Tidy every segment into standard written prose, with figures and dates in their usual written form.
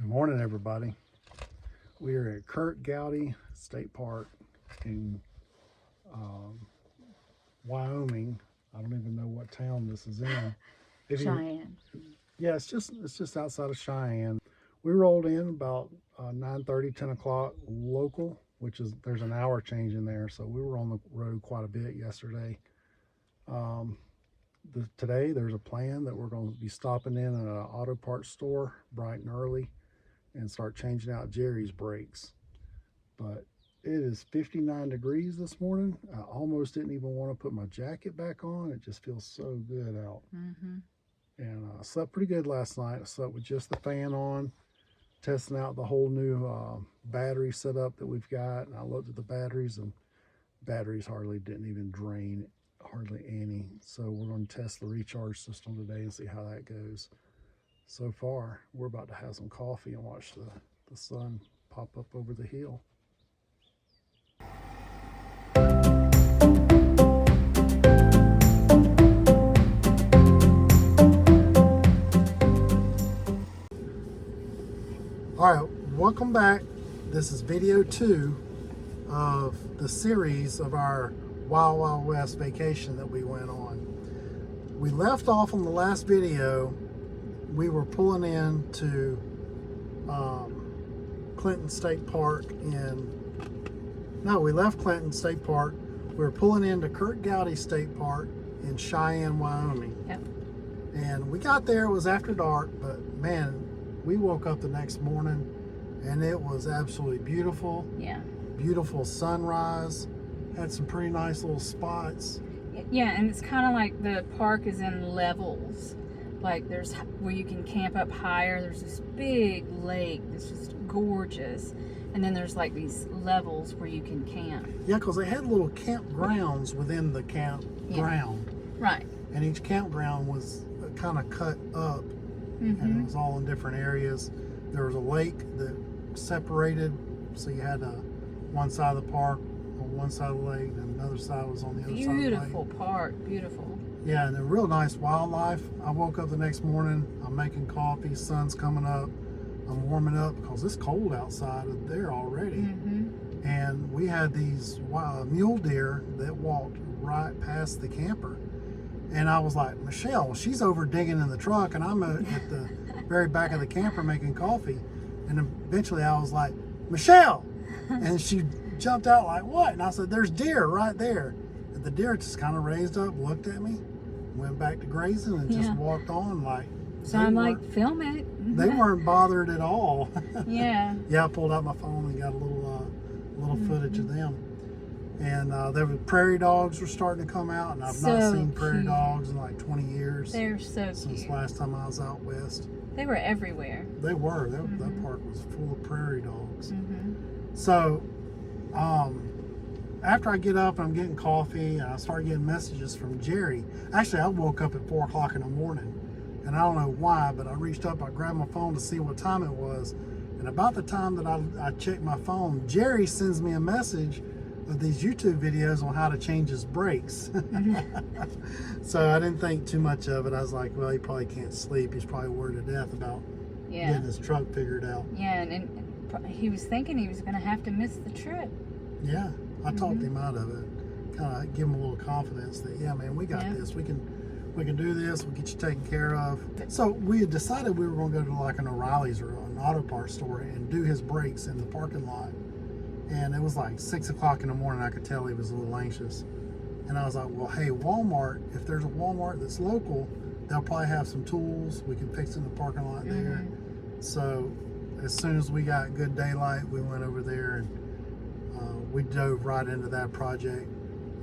Good morning, everybody. We are at Kurt Gowdy State Park in Wyoming. I don't even know what town this is in. Cheyenne. Yeah, it's just outside of Cheyenne. We rolled in about 9:30, 10 o'clock local, which is there's an hour change in there, so we were on the road quite a bit yesterday. Today there's a plan that we're going to be stopping in at an auto parts store bright and early and start changing out Jerry's brakes. But it is 59 degrees this morning. I almost didn't even want to put my jacket back on. It just feels so good out. And I slept pretty good last night. I slept with just the fan on, testing out the whole new battery setup that we've got. And I looked at the batteries, and batteries didn't even drain, hardly any. So we're going to test the recharge system today and see how that goes. So far, we're about to have some coffee and watch the sun pop up over the hill. All right, welcome back. This is video 2 of the series of our Wild Wild West vacation that we went on. We left off on the last video. We were pulling into Clinton State Park we left Clinton State Park. We were pulling into Kurt Gowdy State Park in Cheyenne, Wyoming. Yep. And we got there, it was after dark, but man, we woke up the next morning and it was absolutely beautiful. Yeah. Beautiful sunrise. Had some pretty nice little spots. Yeah, and it's kind of like the park is in levels. Like there's where you can camp up higher. There's this big lake that's just gorgeous. And then there's like these levels where you can camp. Yeah, because they had little campgrounds within the campground. Right. And each campground was kind of cut up. And it was all in different areas. There was a lake that separated. So you had one side of the park on one side of the lake, and another side was on the other side of the lake. Beautiful park, beautiful. Yeah, and a real nice wildlife. I woke up the next morning, I'm making coffee, sun's coming up, I'm warming up because it's cold outside there already. And we had these mule deer that walked right past the camper. And I was like, Michelle, she's over digging in the truck, and I'm at the very back of the camper making coffee. And eventually I was like, Michelle! And she jumped out like, what? And I said, there's deer right there. And the deer just kind of raised up, looked at me, went back to grazing, and just walked on like. So I'm like, film it. They weren't bothered at all. Yeah. Yeah, I pulled out my phone and got a little footage of them. And there were prairie dogs were starting to come out, and I've not seen prairie dogs in like 20 years. They're so cute. Since last time I was out west. They were everywhere. They were. That park was full of prairie dogs. So, after I get up and I'm getting coffee, I start getting messages from Jerry. Actually, I woke up at 4 o'clock in the morning, and I don't know why, but I reached up, I grabbed my phone to see what time it was, and about the time that I checked my phone, Jerry sends me a message of these YouTube videos on how to change his brakes. So I didn't think too much of it. I was like, well, he probably can't sleep. He's probably worried to death about getting his truck figured out. Yeah, and he was thinking he was going to have to miss the trip. Yeah, I talked him out of it. Kind of give him a little confidence that, yeah, man, we got this. We can do this. We'll get you taken care of. So we had decided we were going to go to like an O'Reilly's or an auto parts store and do his brakes in the parking lot. And it was like 6 o'clock in the morning. I could tell he was a little anxious. And I was like, well, hey, Walmart, if there's a Walmart that's local, they'll probably have some tools. We can fix in the parking lot there. So as soon as we got good daylight, we went over there and we dove right into that project.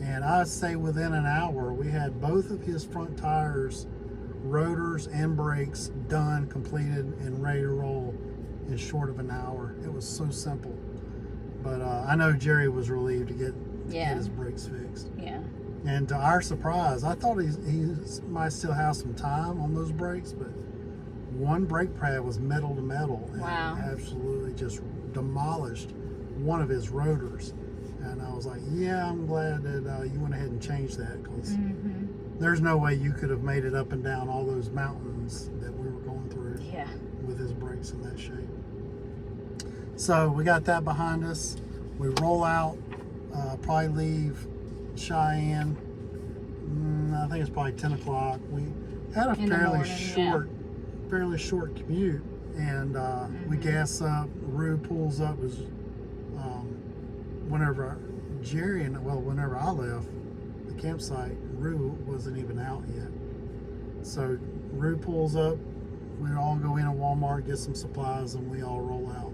And I'd say within an hour, we had both of his front tires, rotors and brakes done, completed, and ready to roll in short of an hour. It was so simple. But I know Jerry was relieved to get his brakes fixed. Yeah. And to our surprise, I thought he might still have some time on those brakes, but one brake pad was metal to metal. And absolutely just demolished one of his rotors. And I was like, yeah, I'm glad that you went ahead and changed that, because there's no way you could have made it up and down all those mountains that we were going through with his brakes bike's in that shape. So we got that behind us. We roll out, probably leave Cheyenne. I think it's probably 10 o'clock. We had a In the fairly morning, fairly short commute, and we gas up. Rue pulls up. Was whenever whenever I left the campsite, Rue wasn't even out yet. So Rue pulls up. We all go in a Walmart, get some supplies, and we all roll out.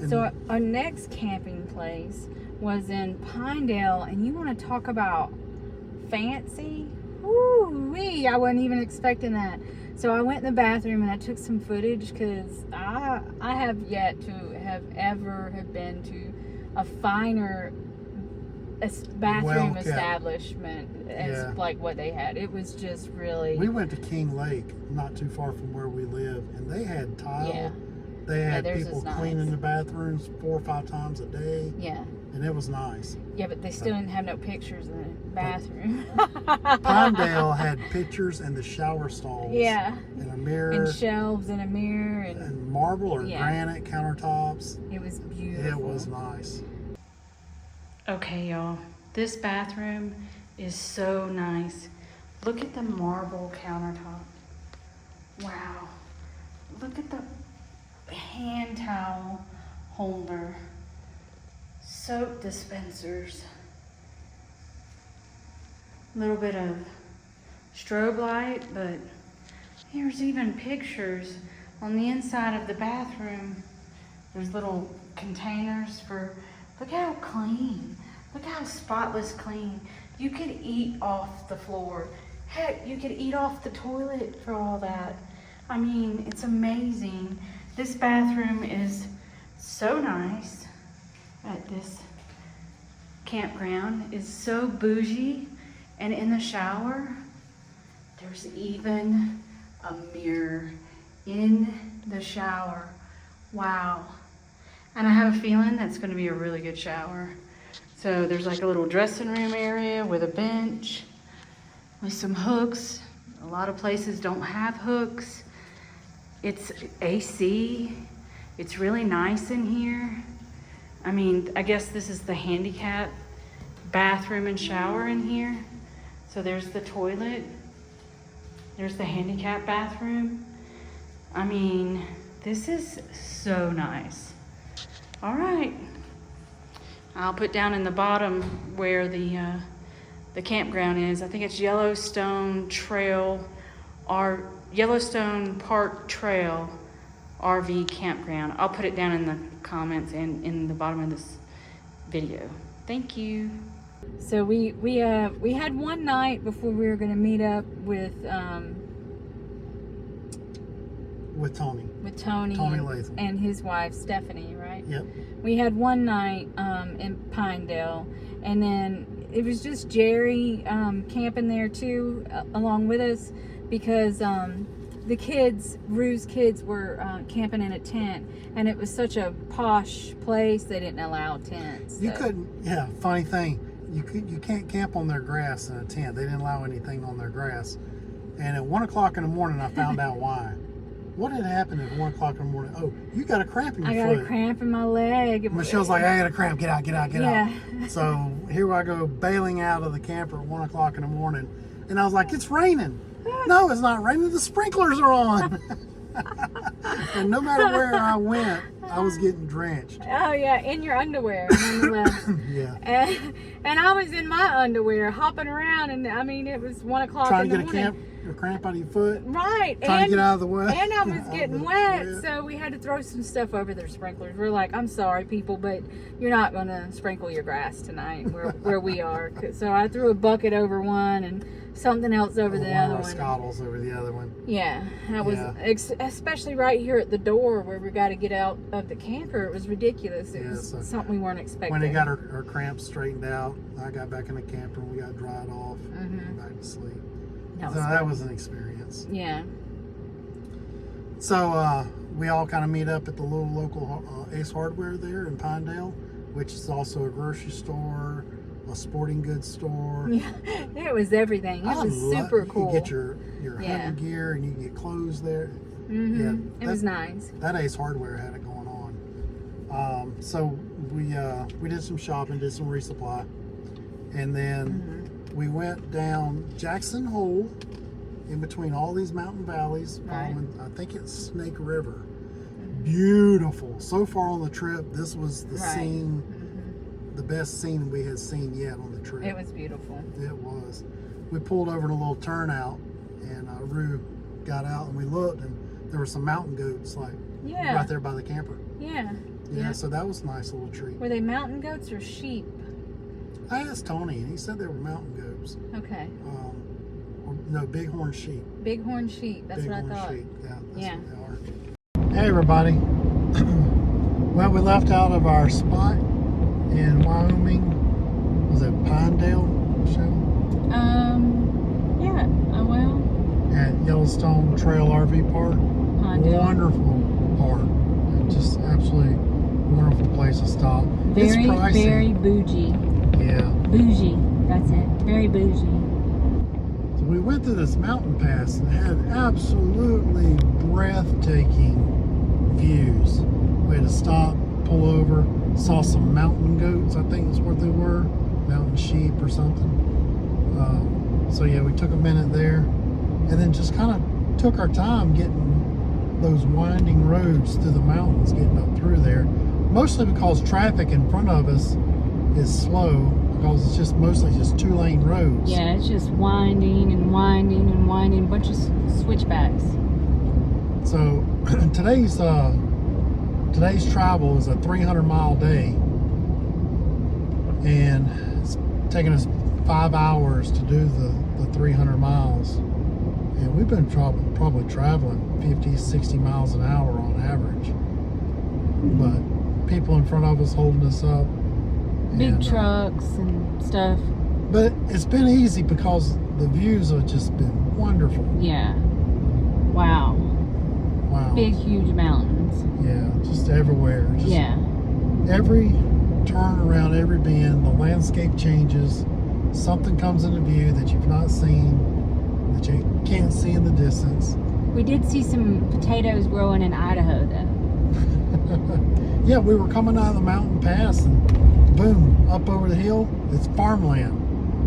And So our next camping place was in Pinedale, and you want to talk about fancy? Woo-wee, I wasn't even expecting that. So I went in the bathroom and I took some footage because I have yet to have been to a finer bathroom Well-kept. establishment as Yeah. like what they had. It was just really. we went to King Lake, not too far from where we live, and they had tile. Yeah. They had theirs people is nice. cleaning the bathrooms 4 or 5 times a day, Yeah. and it was nice. Yeah, but they still didn't have no pictures in the bathroom. Pinedale had pictures and the shower stalls. Yeah. And a mirror. And shelves and a mirror And marble or Yeah. granite countertops. it was beautiful. It was nice. Okay, y'all. This bathroom is so nice. Look at the marble countertop. Wow. Look at the hand towel holder. Soap dispensers. A little bit of strobe light, but here's even pictures on the inside of the bathroom. There's little containers for, look how clean. Look how spotless clean. You could eat off the floor. Heck, you could eat off the toilet for all that. I mean, it's amazing. This bathroom is so nice at this campground. It's so bougie. And in the shower, there's even a mirror in the shower. Wow. And I have a feeling that's going to be a really good shower. So there's like a little dressing room area with a bench with some hooks. A lot of places don't have hooks. It's AC. It's really nice in here. I mean, I guess this is the handicap bathroom and shower in here. So there's the toilet. There's the handicap bathroom. I mean, this is so nice. All right. I'll put down in the bottom where the campground is. I think it's Yellowstone Trail, or Yellowstone Park Trail RV Campground. I'll put it down in the comments and in the bottom of this video. Thank you. So we had one night before we were going to meet up with Tony. Tony Latham. and his wife Stephanie, right? Yep. We had one night in Pinedale, and then it was just Jerry camping there too, along with us, because the kids, Rue's kids, were camping in a tent, and it was such a posh place they didn't allow tents. You so. couldn't. Yeah. Funny thing, you can't camp on their grass in a tent. They didn't allow anything on their grass. And at 1 o'clock in the morning, I found out why. What had happened at 1 o'clock in the morning? Oh, you got a cramp in your foot. I got a cramp in my leg. Michelle's like, I got a cramp. Get out, get out, get Yeah. out. So here I go bailing out of the camper at 1 o'clock in the morning. And I was like, it's raining. No, it's not raining. The sprinklers are on. And no matter where I went, I was getting drenched. Oh yeah, in your underwear nonetheless. Yeah. And I was in my underwear hopping around, and I mean it was 1 o'clock Trying in to the get morning. a cramp out of your foot. Right. Trying to get out of the way. And I was getting wet, Yeah. so we had to throw some stuff over their sprinklers. We're like, I'm sorry, people, but you're not going to sprinkle your grass tonight where we are. So I threw a bucket over one and something else over the other one. Scottles over the other one. Yeah, I was, especially right here at the door where we got to get out of the camper. It was ridiculous. It was something we weren't expecting. When they got her cramps straightened out, I got back in the camper and we got dried off and went back to sleep. That was an experience. Yeah. So we all kind of meet up at the little local Ace Hardware there in Pinedale, which is also a grocery store, a sporting goods store. Yeah, it was everything. It was super cool. You get your hunting gear and you can get clothes there. Yeah, it was nice. That Ace Hardware had it going on. So we did some shopping, did some resupply, and then we went down Jackson Hole in between all these mountain valleys, following, I think it's Snake River. Beautiful. So far on the trip, this was the scene, the best scene we had seen yet on the trip. It was beautiful. It was. We pulled over in a little turnout, and Rue got out, and we looked, and there were some mountain goats, like right there by the camper. Yeah. Yeah, so that was a nice little treat. Were they mountain goats or sheep? I asked Tony, and he said they were mountain goats. Okay. No, bighorn sheep. Bighorn sheep. That's Bighorn what I thought. sheep. Yeah, that's Yeah. what they are. Hey, everybody. Well, we left out of our spot in Wyoming. Was it Pinedale, Michelle? Yeah. Oh, well. At Yellowstone Trail RV Park. Pinedale. Wonderful park. Just absolutely wonderful place to stop. It's Very, pricey. very bougie. Yeah. Bougie. That's it. Very bougie. So we went through this mountain pass and had absolutely breathtaking views. We had to stop, pull over, saw some mountain goats, I think is what they were, mountain sheep or something. So yeah, we took a minute there and then just kind of took our time getting those winding roads through the mountains, getting up through there. Mostly because traffic in front of us is slow because it's just mostly just 2-lane roads. Yeah, it's just winding and winding and winding, a bunch of switchbacks. So today's travel is a 300-mile day, and it's taking us 5 hours to do the 300 miles. And we've been probably traveling 50, 60 miles an hour on average. But people in front of us holding us up. Big trucks and stuff. But it's been easy because the views have just been wonderful. Yeah. Wow. Wow. Big, huge mountains. Yeah, just everywhere. Just Yeah. Every turn around, every bend, the landscape changes. Something comes into view that you've not seen, that you can't see in the distance. We did see some potatoes growing in Idaho, though. Yeah, we were coming out of the mountain pass and boom, up over the hill, it's farmland.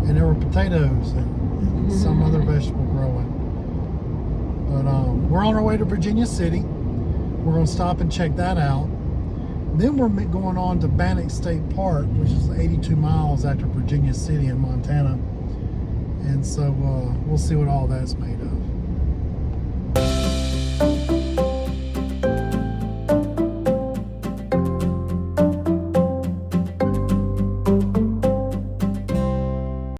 And there were potatoes and some other vegetable growing. But we're on our way to Virginia City. We're going to stop and check that out. Then we're going on to Bannock State Park, which is 82 miles after Virginia City in Montana. And so we'll see what all that's made of.